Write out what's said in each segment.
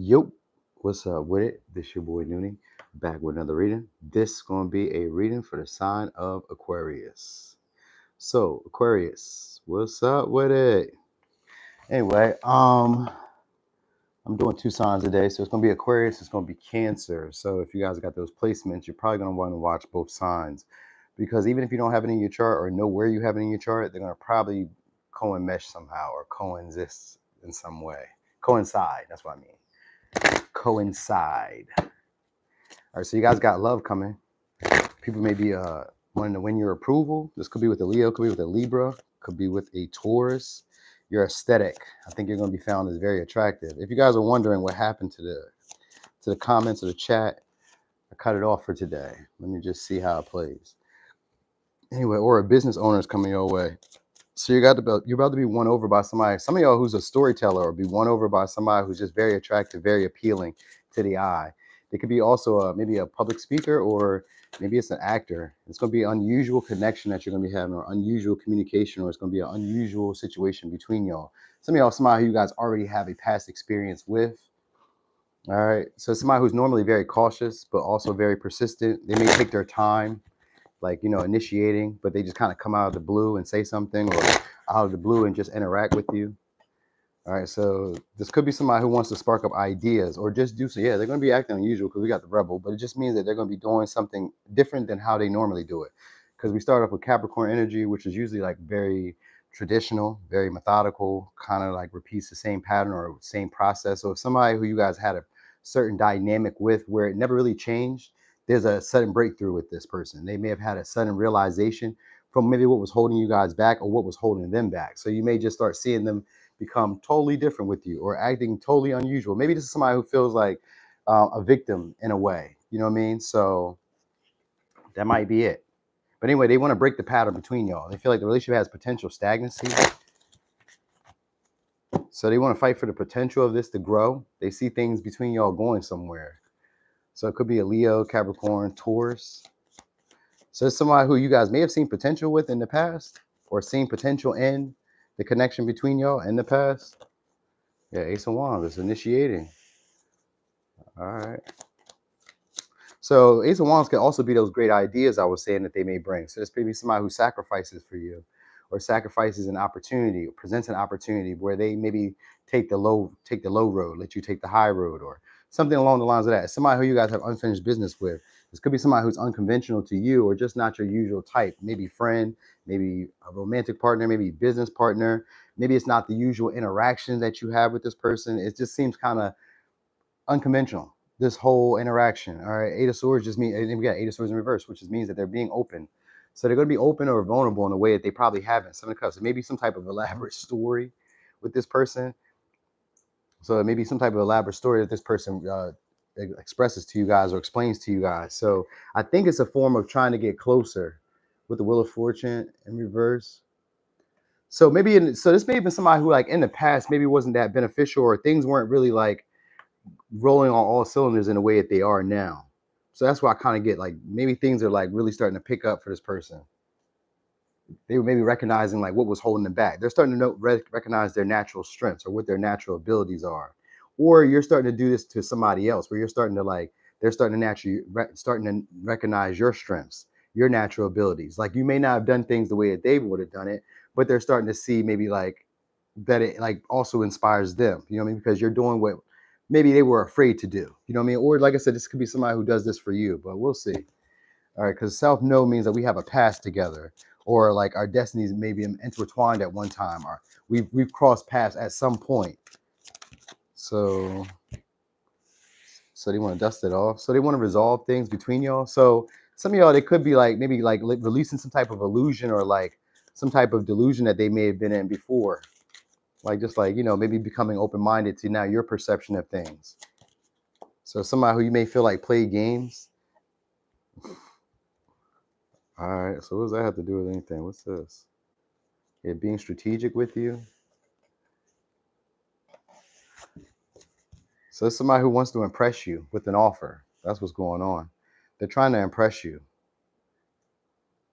Yo, what's up with it? This your boy Noonie, back with another reading. This is gonna be a reading for the sign of Aquarius. So, Aquarius, what's up with it? Anyway, I'm doing two signs a day, so it's gonna be Aquarius, it's gonna be Cancer. So if you guys got those placements, you're probably gonna want to watch both signs. Because even if you don't have it in your chart or know where you have it in your chart, they're gonna probably co-mesh somehow or coexist in some way. Coincide, that's what I mean. Coincide. All right, so you guys got love coming. People may be wanting to win your approval. This could be with a Leo, could be with a Libra, could be with a Taurus. Your aesthetic, I think you're going to be found as very attractive. If you guys are wondering what happened to the comments or the chat, I cut it off for today. Let me just see how it plays. Anyway, or a business owner is coming your way. So you're about to be won over by somebody. Some of y'all who's a storyteller or be won over by somebody who's just very attractive, very appealing to the eye. It could be also maybe a public speaker or maybe it's an actor. It's going to be an unusual connection that you're going to be having or unusual communication or it's going to be an unusual situation between y'all. Some of y'all, somebody who you guys already have a past experience with. All right. So somebody who's normally very cautious, but also very persistent. They may take their time like, initiating, but they just kind of come out of the blue and say something or out of the blue and just interact with you. All right, so this could be somebody who wants to spark up ideas or just do so. Yeah, they're going to be acting unusual because we got the rebel, but it just means that they're going to be doing something different than how they normally do it. Because we start off with Capricorn energy, which is usually like very traditional, very methodical, kind of like repeats the same pattern or same process. So if somebody who you guys had a certain dynamic with where it never really changed, there's a sudden breakthrough with this person. They may have had a sudden realization from maybe what was holding you guys back or what was holding them back. So you may just start seeing them become totally different with you or acting totally unusual. Maybe this is somebody who feels like a victim in a way. You know what I mean? So that might be it. But anyway, they want to break the pattern between y'all. They feel like the relationship has potential stagnancy. So they want to fight for the potential of this to grow. They see things between y'all going somewhere. So it could be a Leo, Capricorn, Taurus. So it's somebody who you guys may have seen potential with in the past or seen potential in the connection between y'all in the past. Yeah, Ace of Wands is initiating. All right. So Ace of Wands can also be those great ideas I was saying that they may bring. So there's maybe somebody who sacrifices for you or sacrifices an opportunity or presents an opportunity where they maybe take the low road, let you take the high road or something along the lines of that. It's somebody who you guys have unfinished business with. This could be somebody who's unconventional to you or just not your usual type. Maybe friend, maybe a romantic partner, maybe business partner. Maybe it's not the usual interaction that you have with this person. It just seems kind of unconventional, this whole interaction. All right, Eight of Swords just means, and we got Eight of Swords in reverse, which just means that they're being open. So they're going to be open or vulnerable in a way that they probably haven't. Seven of Cups. It may be some type of elaborate story with this person. So it may be some type of elaborate story that this person expresses to you guys or explains to you guys. So I think it's a form of trying to get closer with the Wheel of Fortune in reverse. So so this may have been somebody who like in the past maybe wasn't that beneficial or things weren't really like rolling on all cylinders in the way that they are now. So that's why I kind of get like maybe things are like really starting to pick up for this person. They were maybe recognizing like what was holding them back. They're starting to recognize their natural strengths or what their natural abilities are. Or you're starting to do this to somebody else where you're starting to like they're starting to starting to recognize your strengths, your natural abilities. Like you may not have done things the way that they would have done it, but they're starting to see maybe like that it like also inspires them. You know what I mean? Because you're doing what maybe they were afraid to do. You know what I mean? Or like I said, this could be somebody who does this for you, but we'll see. All right, because self-know means that we have a past together, or like our destinies may be intertwined at one time, or we've crossed paths at some point. So they want to dust it off. So they want to resolve things between y'all. So some of y'all, they could be like maybe like releasing some type of illusion or like some type of delusion that they may have been in before. Like just like, maybe becoming open-minded to now your perception of things. So somebody who you may feel like played games. All right, so what does that have to do with anything? What's this? Yeah, being strategic with you. So it's somebody who wants to impress you with an offer. That's what's going on. They're trying to impress you.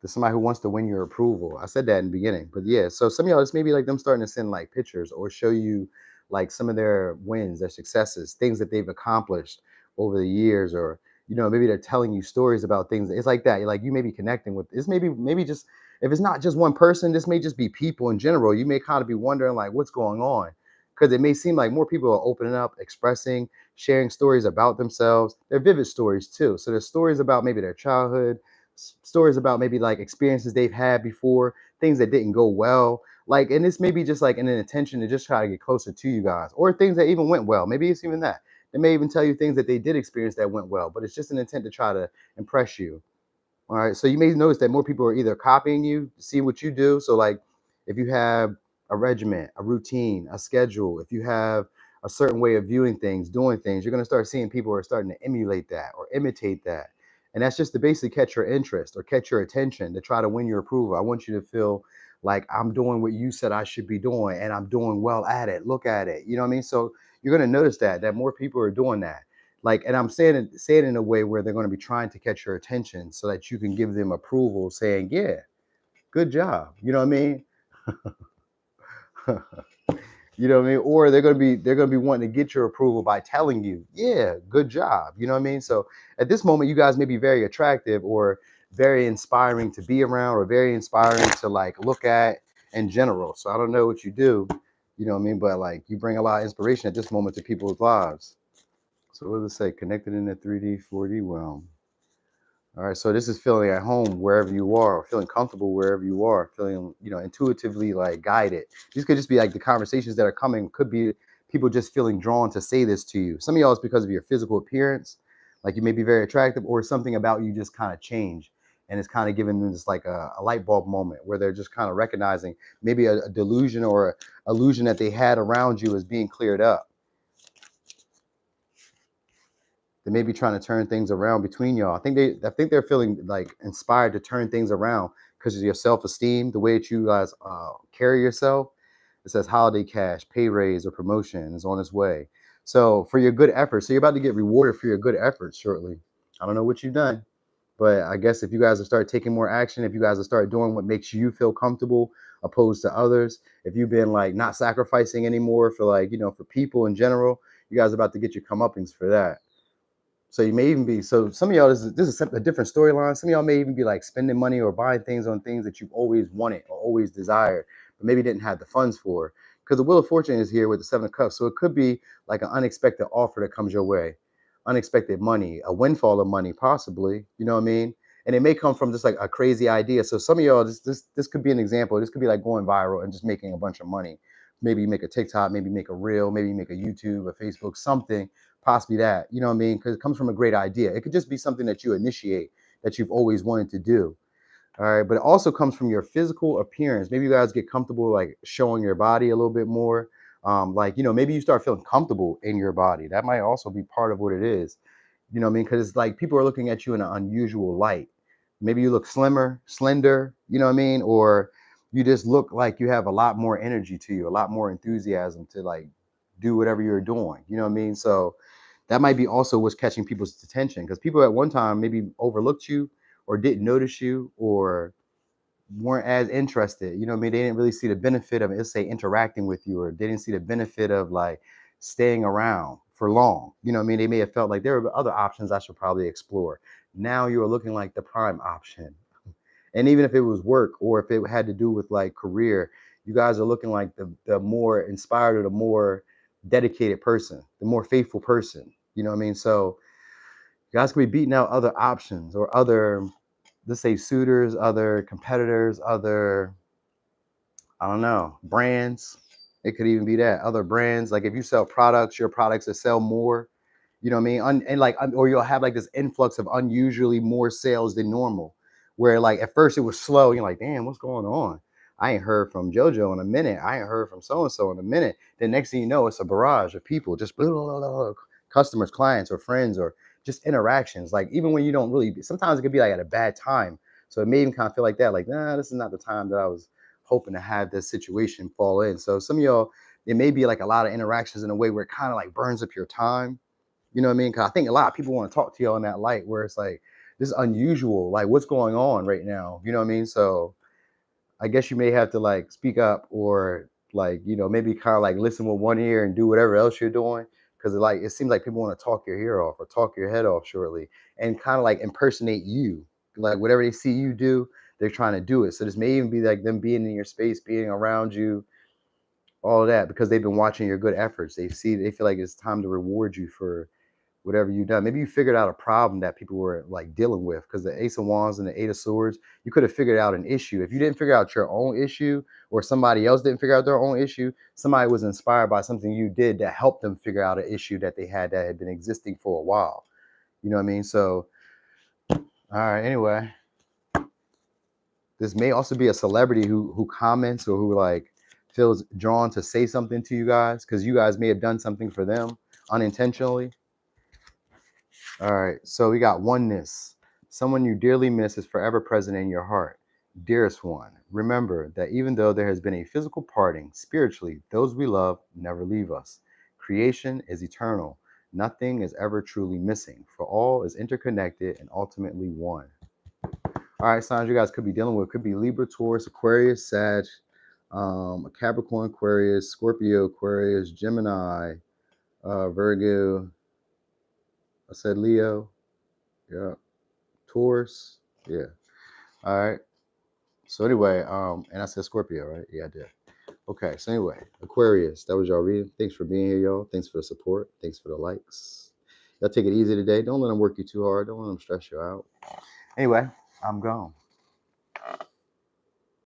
There's somebody who wants to win your approval. I said that in the beginning, but yeah. So some of y'all, it's maybe like them starting to send like pictures or show you like some of their wins, their successes, things that they've accomplished over the years, or maybe they're telling you stories about things. It's like that. Like you may be connecting with this. Maybe just if it's not just one person, this may just be people in general. You may kind of be wondering like what's going on, because it may seem like more people are opening up, expressing, sharing stories about themselves. They're vivid stories too. So there's stories about maybe their childhood, stories about maybe like experiences they've had before, things that didn't go well. Like, and this may be just like an intention to just try to get closer to you guys, or things that even went well. Maybe it's even that. They may even tell you things that they did experience that went well, but it's just an intent to try to impress you. All right. So you may notice that more people are either copying you, see what you do. So like if you have a regiment, a routine, a schedule, if you have a certain way of viewing things, doing things, you're going to start seeing people are starting to emulate that or imitate that. And that's just to basically catch your interest or catch your attention, to try to win your approval. I want you to feel like I'm doing what you said I should be doing and I'm doing well at it. Look at it. You know what I mean? So you're going to notice that more people are doing that. Like, and I'm saying it in a way where they're going to be trying to catch your attention so that you can give them approval, saying, yeah, good job. You know what I mean? You know what I mean? Or they're gonna be wanting to get your approval by telling you, yeah, good job. You know what I mean? So at this moment, you guys may be very attractive or very inspiring to be around, or very inspiring to like look at in general. So I don't know what you do, you know what I mean? But like you bring a lot of inspiration at this moment to people's lives. So what does it say? Connected in the 3D, 4D realm. All right, so this is feeling at home wherever you are, or feeling comfortable wherever you are, feeling, intuitively like guided. These could just be like the conversations that are coming, could be people just feeling drawn to say this to you. Some of y'all it's because of your physical appearance, like you may be very attractive, or something about you just kind of change. And it's kind of giving them just like a light bulb moment where they're just kind of recognizing maybe a delusion or a illusion that they had around you is being cleared up. They may be trying to turn things around between y'all. I think they're feeling like inspired to turn things around because of your self-esteem, the way that you guys carry yourself. It says holiday cash, pay raise, or promotion is on its way. So for your good efforts, so you're about to get rewarded for your good efforts shortly. I don't know what you've done, but I guess if you guys will start taking more action, if you guys will start doing what makes you feel comfortable opposed to others, if you've been like not sacrificing anymore for like, for people in general, you guys are about to get your comeuppance for that. So you may even be, so some of y'all, this is a different storyline. Some of y'all may even be like spending money or buying things on things that you've always wanted or always desired, but maybe didn't have the funds for. Because the Wheel of Fortune is here with the Seven of Cups. So it could be like an unexpected offer that comes your way, unexpected money, a windfall of money, possibly, you know what I mean? And it may come from just like a crazy idea. So some of y'all, this could be an example. This could be like going viral and just making a bunch of money. Maybe you make a TikTok, maybe make a reel, maybe you make a YouTube, a Facebook, something, possibly that, you know what I mean? Because it comes from a great idea. It could just be something that you initiate that you've always wanted to do. All right. But it also comes from your physical appearance. Maybe you guys get comfortable like showing your body a little bit more. Like, maybe you start feeling comfortable in your body. That might also be part of what it is. You know what I mean? Because it's like people are looking at you in an unusual light. Maybe you look slimmer, slender, you know what I mean? Or you just look like you have a lot more energy to you, a lot more enthusiasm to like do whatever you're doing. You know what I mean? So that might be also what's catching people's attention, because people at one time maybe overlooked you or didn't notice you or weren't as interested. You know what I mean? They didn't really see the benefit of, let's say, interacting with you, or they didn't see the benefit of like staying around for long. You know what I mean? They may have felt like there are other options I should probably explore. Now you are looking like the prime option. And even if it was work or if it had to do with like career, you guys are looking like the more inspired or the more dedicated person, the more faithful person. You know what I mean? So you guys could be beating out other options or other, let's say, suitors, other competitors, other, I don't know, brands. It could even be that other brands. Like if you sell products, your products that sell more, you know what I mean? And like, or you'll have like this influx of unusually more sales than normal, where like at first it was slow. You're like, damn, what's going on? I ain't heard from JoJo in a minute. I ain't heard from so-and-so in a minute. Then next thing you know, it's a barrage of people, just blah, blah, blah, blah, customers, clients, or friends, or just interactions. Like even when you don't really, sometimes it could be like at a bad time. So it made him kind of feel like that, like, nah, this is not the time that I was hoping to have this situation fall in. So some of y'all, it may be like a lot of interactions in a way where it kind of like burns up your time. You know what I mean? Because I think a lot of people want to talk to you in that light where it's like, this is unusual. Like, what's going on right now? You know what I mean? So I guess you may have to like speak up or Like, you know, maybe kind of like listen with one ear and do whatever else you're doing. Because like it seems like people want to talk your ear off or talk your head off shortly and kind of like impersonate you. Like whatever they see you do, they're trying to do it. So this may even be like them being in your space, being around you, all of that, because they've been watching your good efforts. They feel like it's time to reward you for whatever you've done. Maybe you figured out a problem that people were like dealing with, because the Ace of Wands and the Eight of Swords, you could have figured out an issue. If you didn't figure out your own issue, or somebody else didn't figure out their own issue, somebody was inspired by something you did that helped them figure out an issue that they had that had been existing for a while. You know what I mean? So, all right, anyway, this may also be a celebrity who comments or who like feels drawn to say something to you guys, because you guys may have done something for them unintentionally. All right, so we got oneness. Someone you dearly miss is forever present in your heart. Dearest one, remember that even though there has been a physical parting, spiritually, those we love never leave us. Creation is eternal. Nothing is ever truly missing, for all is interconnected and ultimately one. All right, signs you guys could be dealing with could be Libra, Taurus, Aquarius, Sag, Capricorn, Aquarius, Scorpio, Aquarius, Gemini, Virgo. I said Leo. Yeah. Taurus. Yeah. All right. So anyway, and I said Scorpio, right? Yeah, I did. Okay. So anyway, Aquarius, that was y'all reading. Thanks for being here, y'all. Thanks for the support. Thanks for the likes. Y'all take it easy today. Don't let them work you too hard. Don't let them stress you out. Anyway, I'm gone.